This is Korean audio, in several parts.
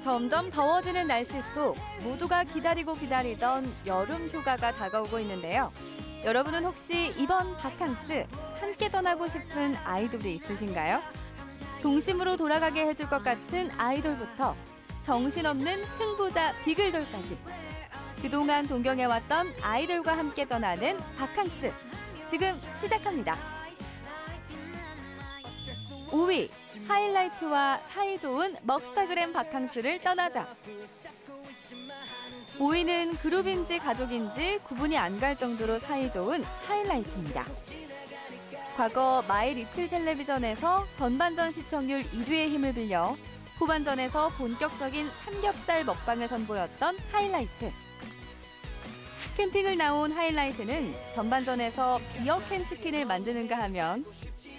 점점 더워지는 날씨 속 모두가 기다리던 여름 휴가가 다가오고 있는데요. 여러분은 혹시 이번 바캉스 함께 떠나고 싶은 아이돌이 있으신가요? 동심으로 돌아가게 해줄 것 같은 아이돌부터 정신없는 흥부자 비글돌까지 그동안 동경해왔던 아이돌과 함께 떠나는 바캉스 지금 시작합니다. 5위 하이라이트와 사이좋은 먹스타그램 바캉스를 떠나자. 5위는 그룹인지 가족인지 구분이 안 갈 정도로 사이좋은 하이라이트입니다. 과거 마이 리틀 텔레비전에서 전반전 시청률 1위의 힘을 빌려 후반전에서 본격적인 삼겹살 먹방을 선보였던 하이라이트. 캠핑을 나온 하이라이트는 전반전에서 비어캔 치킨을 만드는가 하면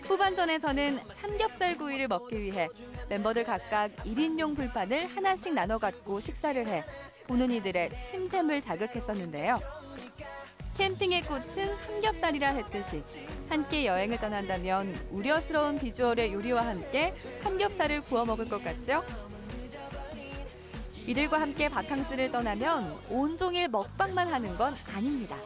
후반전에서는 삼겹살 구이를 먹기 위해 멤버들 각각 1인용 불판을 하나씩 나눠 갖고 식사를 해 보는 이들의 침샘을 자극했었는데요. 캠핑의 꽃은 삼겹살이라 했듯이 함께 여행을 떠난다면 우려스러운 비주얼의 요리와 함께 삼겹살을 구워 먹을 것 같죠? 이들과 함께 바캉스를 떠나면 온종일 먹방만 하는 건 아닙니다.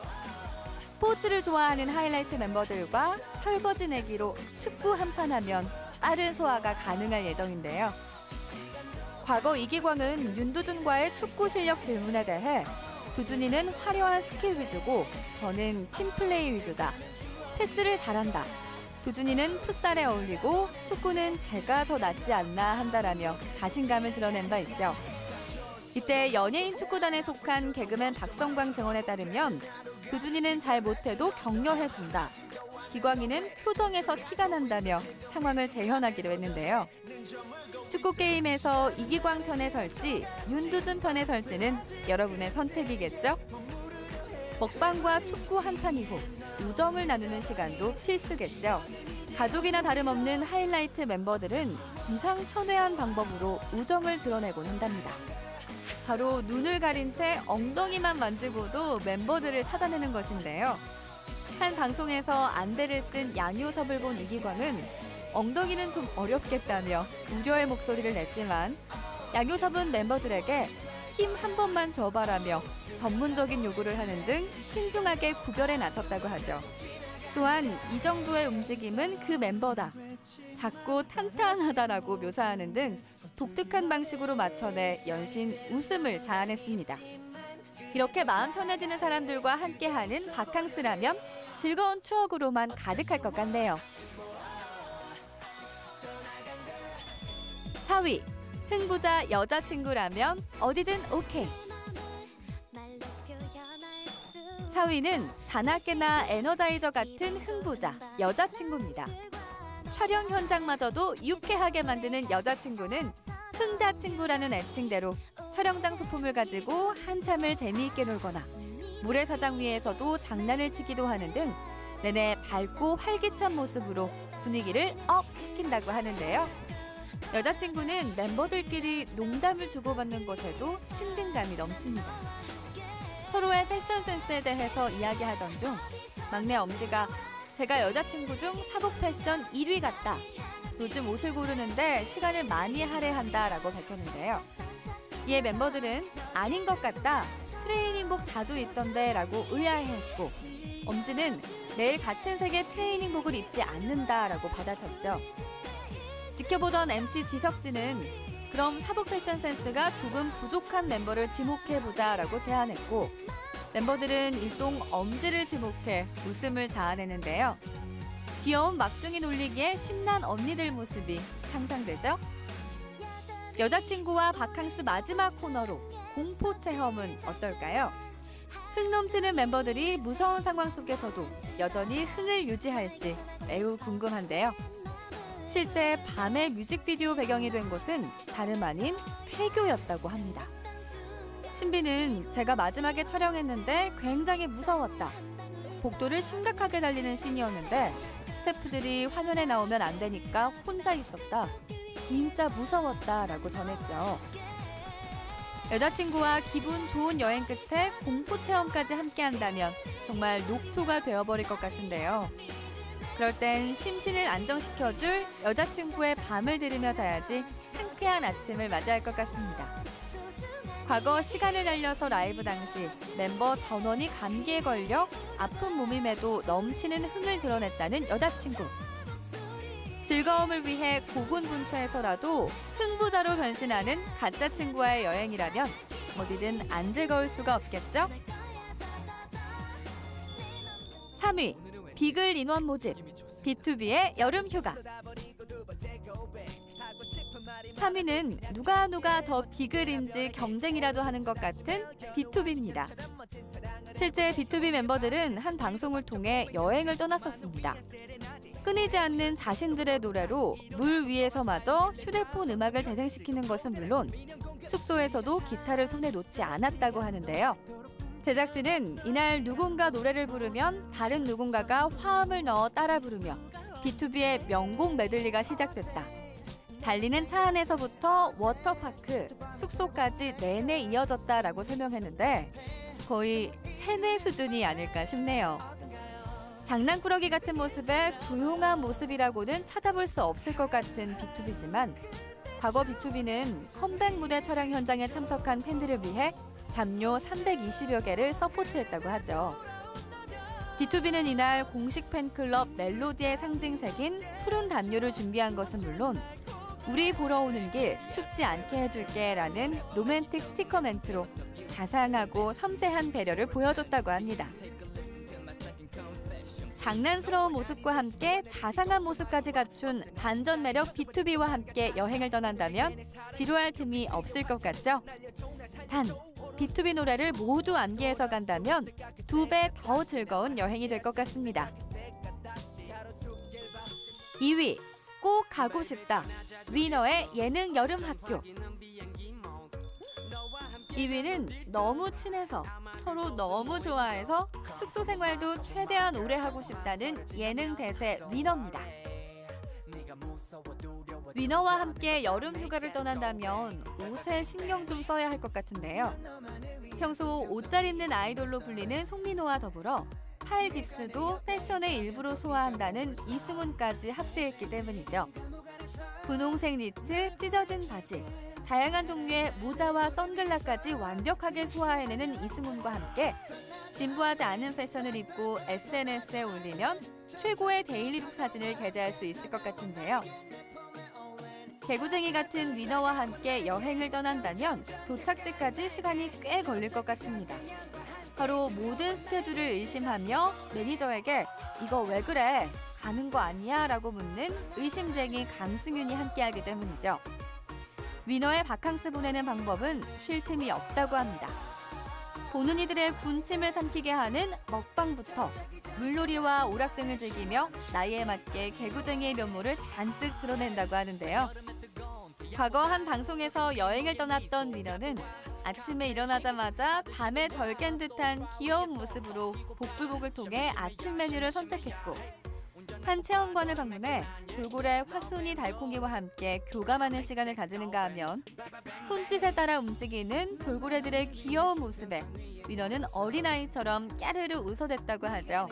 스포츠를 좋아하는 하이라이트 멤버들과 설거지 내기로 축구 한판 하면 빠른 소화가 가능할 예정인데요. 과거 이기광은 윤두준과의 축구 실력 질문에 대해 두준이는 화려한 스킬 위주고 저는 팀플레이 위주다. 패스를 잘한다. 두준이는 풋살에 어울리고 축구는 제가 더 낫지 않나 한다라며 자신감을 드러낸 바 있죠. 이때 연예인 축구단에 속한 개그맨 박성광 증언에 따르면 두준이는 잘 못해도 격려해준다. 기광이는 표정에서 티가 난다며 상황을 재현하기로 했는데요. 축구 게임에서 이기광 편에 설지 윤두준 편에 설지는 여러분의 선택이겠죠? 먹방과 축구 한판 이후 우정을 나누는 시간도 필수겠죠. 가족이나 다름없는 하이라이트 멤버들은 기상천외한 방법으로 우정을 드러내곤 한답니다. 바로 눈을 가린 채 엉덩이만 만지고도 멤버들을 찾아내는 것인데요. 한 방송에서 안대를 쓴 양효섭을 본 이기광은 엉덩이는 좀 어렵겠다며 우려의 목소리를 냈지만 양효섭은 멤버들에게 힘 한 번만 줘봐라며 전문적인 요구를 하는 등 신중하게 구별해 나섰다고 하죠. 또한 이 정도의 움직임은 그 멤버다. 작고 탄탄하다라고 묘사하는 등 독특한 방식으로 맞춰내 연신 웃음을 자아냈습니다. 이렇게 마음 편해지는 사람들과 함께하는 바캉스라면 즐거운 추억으로만 가득할 것 같네요. 4위, 흥부자 여자친구라면 어디든 오케이. 4위는 자나깨나 에너자이저 같은 흥부자 여자친구입니다. 촬영 현장마저도 유쾌하게 만드는 여자친구는 흥자친구라는 애칭대로 촬영장 소품을 가지고 한참을 재미있게 놀거나 모래사장 위에서도 장난을 치기도 하는 등 내내 밝고 활기찬 모습으로 분위기를 업 시킨다고 하는데요. 여자친구는 멤버들끼리 농담을 주고받는 것에도 친근감이 넘칩니다. 서로의 패션 센스에 대해서 이야기하던 중 막내 엄지가 제가 여자친구 중 사복 패션 1위 같다. 요즘 옷을 고르는데 시간을 많이 할애한다 라고 밝혔는데요. 이에 멤버들은 아닌 것 같다. 트레이닝복 자주 입던데 라고 의아해했고 엄지는 매일 같은 색의 트레이닝복을 입지 않는다 라고 받아쳤죠. 지켜보던 MC 지석진은 그럼 사복 패션 센스가 조금 부족한 멤버를 지목해보자 라고 제안했고 멤버들은 일동 엄지를 지목해 웃음을 자아내는데요. 귀여운 막둥이 놀리기에 신난 언니들 모습이 상상되죠? 여자친구와 바캉스 마지막 코너로 공포 체험은 어떨까요? 흥 넘치는 member들이 무서운 상황 속에서도 여전히 흥을 유지할지 매우 궁금한데요. 실제 밤의 뮤직비디오 배경이 된 곳은 다름 아닌 폐교였다고 합니다. 신비는 제가 마지막에 촬영했는데 굉장히 무서웠다. 복도를 심각하게 달리는 씬이었는데 스태프들이 화면에 나오면 안 되니까 혼자 있었다. 진짜 무서웠다 라고 전했죠. 여자친구와 기분 좋은 여행 끝에 공포 체험까지 함께 한다면 정말 녹초가 되어버릴 것 같은데요. 그럴 땐 심신을 안정시켜줄 여자친구의 밤을 들으며 자야지 상쾌한 아침을 맞이할 것 같습니다. 과거 시간을 달려서 라이브 당시 멤버 전원이 감기에 걸려 아픈 몸임에도 넘치는 흥을 드러냈다는 여자친구. 즐거움을 위해 고군분투해서라도 흥부자로 변신하는 가짜 친구와의 여행이라면 어디든 안 즐거울 수가 없겠죠? 3위, 비글 인원 모집, B2B의 여름휴가. 3위는 누가 더 비글인지 경쟁이라도 하는 것 같은 B2B입니다. 실제 B2B 멤버들은 한 방송을 통해 여행을 떠났었습니다. 끊이지 않는 자신들의 노래로 물 위에서마저 휴대폰 음악을 재생시키는 것은 물론 숙소에서도 기타를 손에 놓지 않았다고 하는데요. 제작진은 이날 누군가 노래를 부르면 다른 누군가가 화음을 넣어 따라 부르며 B2B의 명곡 메들리가 시작됐다. 달리는 차 안에서부터 워터파크, 숙소까지 내내 이어졌다라고 설명했는데 거의 세뇌 수준이 아닐까 싶네요. 장난꾸러기 같은 모습에 조용한 모습이라고는 찾아볼 수 없을 것 같은 B2B지만 과거 B2B는 컴백 무대 촬영 현장에 참석한 팬들을 위해 담요 320여 개를 서포트했다고 하죠. B2B는 이날 공식 팬클럽 멜로디의 상징색인 푸른 담요를 준비한 것은 물론 우리 보러 오는 길 춥지 않게 해줄게 라는 로맨틱 스티커 멘트로 자상하고 섬세한 배려를 보여줬다고 합니다. 장난스러운 모습과 함께 자상한 모습까지 갖춘 반전 매력 B2B와 함께 여행을 떠난다면 지루할 틈이 없을 것 같죠? 단, B2B 노래를 모두 암기해서 간다면 2배 더 즐거운 여행이 될 것 같습니다. 2위, 꼭 가고 싶다. 위너의 예능 여름 학교. 2위는 너무 친해서 서로 너무 좋아해서 숙소 생활도 최대한 오래 하고 싶다는 예능 대세 위너입니다. 위너와 함께 여름 휴가를 떠난다면 옷에 신경 좀 써야 할 것 같은데요. 평소 옷 잘 입는 아이돌로 불리는 송민호와 더불어 팔 깁스도 패션의 일부로 소화한다는 이승훈까지 합세했기 때문이죠. 분홍색 니트, 찢어진 바지, 다양한 종류의 모자와 선글라까지 완벽하게 소화해내는 이승훈과 함께 진부하지 않은 패션을 입고 SNS에 올리면 최고의 데일리룩 사진을 게재할 수 있을 것 같은데요. 개구쟁이 같은 위너와 함께 여행을 떠난다면 도착지까지 시간이 꽤 걸릴 것 같습니다. 바로 모든 스케줄을 의심하며 매니저에게 이거 왜 그래? 가는 거 아니야? 라고 묻는 의심쟁이 강승윤이 함께하기 때문이죠. 위너의 바캉스 보내는 방법은 쉴 틈이 없다고 합니다. 보는 이들의 군침을 삼키게 하는 먹방부터 물놀이와 오락 등을 즐기며 나이에 맞게 개구쟁이의 면모를 잔뜩 드러낸다고 하는데요. 과거 한 방송에서 여행을 떠났던 위너는 아침에 일어나자마자 잠에 덜 깬 듯한 귀여운 모습으로 복불복을 통해 아침 메뉴를 선택했고 한 체험관을 방문해 돌고래 화순이 달콩이와 함께 교감하는 시간을 가지는가 하면 손짓에 따라 움직이는 돌고래들의 귀여운 모습에 위너는 어린아이처럼 까르르 웃어댔다고 하죠.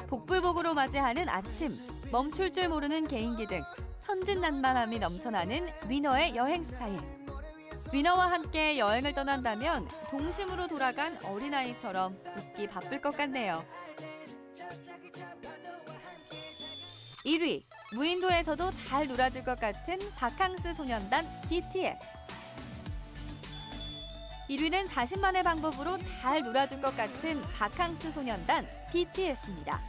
복불복으로 맞이하는 아침, 멈출 줄 모르는 개인기 등 천진난만함이 넘쳐나는 위너의 여행 스타일. 위너와 함께 여행을 떠난다면 동심으로 돌아간 어린아이처럼 웃기 바쁠 것 같네요. 1위, 무인도에서도 잘 놀아줄 것 같은 바캉스 소년단 BTS. 1위는 자신만의 방법으로 잘 놀아줄 것 같은 바캉스 소년단 BTS입니다.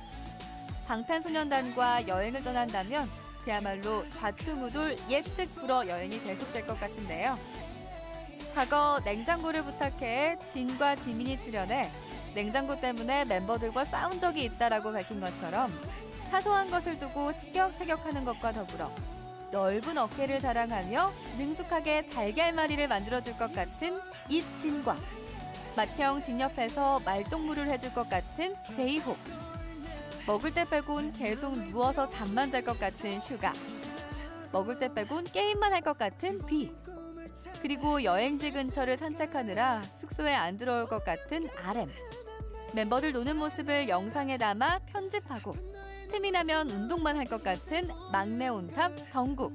방탄소년단과 여행을 떠난다면 그야말로 좌충우돌 예측 불허 여행이 계속될 것 같은데요. 과거 냉장고를 부탁해 진과 지민이 출연해 냉장고 때문에 멤버들과 싸운 적이 있다라고 밝힌 것처럼 사소한 것을 두고 티격태격하는 것과 더불어 넓은 어깨를 자랑하며 능숙하게 달걀말이를 만들어줄 것 같은 이진과 맏형 진 옆에서 말동무를 해줄 것 같은 제이홉, 먹을 때 빼곤 계속 누워서 잠만 잘 것 같은 슈가, 먹을 때 빼곤 게임만 할 것 같은 비, 그리고 여행지 근처를 산책하느라 숙소에 안 들어올 것 같은 RM. 멤버들 노는 모습을 영상에 담아 편집하고 틈이 나면 운동만 할 것 같은 막내 온탑 정국.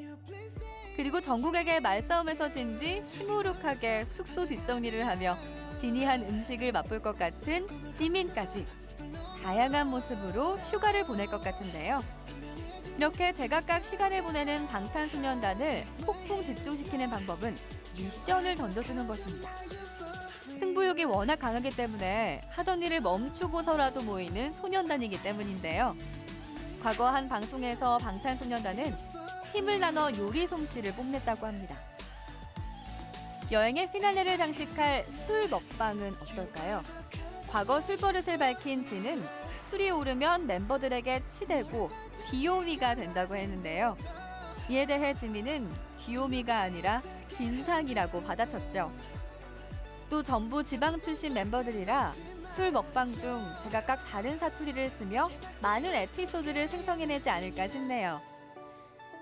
그리고 전국에게 말싸움에서 진 뒤 시무룩하게 숙소 뒷정리를 하며 진이한 음식을 맛볼 것 같은 지민까지 다양한 모습으로 휴가를 보낼 것 같은데요. 이렇게 제각각 시간을 보내는 방탄소년단을 폭풍 집중시키는 방법은 미션을 던져주는 것입니다. 승부욕이 워낙 강하기 때문에 하던 일을 멈추고서라도 모이는 소년단이기 때문인데요. 과거 한 방송에서 방탄소년단은 팀을 나눠 요리 솜씨를 뽐냈다고 합니다. 여행의 피날레를 장식할 술 먹방은 어떨까요? 과거 술버릇을 밝힌 진은 술이 오르면 멤버들에게 치대고 귀요미가 된다고 했는데요. 이에 대해 지민은 귀요미가 아니라 진상이라고 받아쳤죠. 또 전부 지방 출신 멤버들이라 술 먹방 중 제각각 다른 사투리를 쓰며 많은 에피소드를 생성해내지 않을까 싶네요.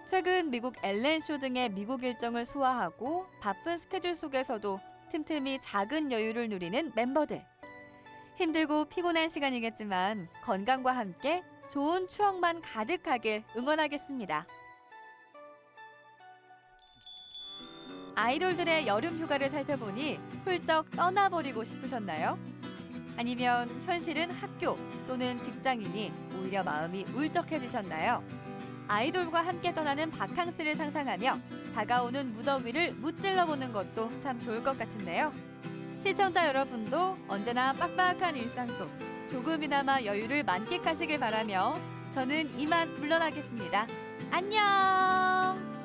최근 미국 엘렌쇼 등의 미국 일정을 소화하고 바쁜 스케줄 속에서도 틈틈이 작은 여유를 누리는 멤버들. 힘들고 피곤한 시간이겠지만 건강과 함께 좋은 추억만 가득하길 응원하겠습니다. 아이돌들의 여름 휴가를 살펴보니 훌쩍 떠나버리고 싶으셨나요? 아니면 현실은 학교 또는 직장이니 오히려 마음이 울적해지셨나요? 아이돌과 함께 떠나는 바캉스를 상상하며 다가오는 무더위를 무찔러보는 것도 참 좋을 것 같은데요. 시청자 여러분도 언제나 빡빡한 일상 속 조금이나마 여유를 만끽하시길 바라며 저는 이만 물러나겠습니다. 안녕!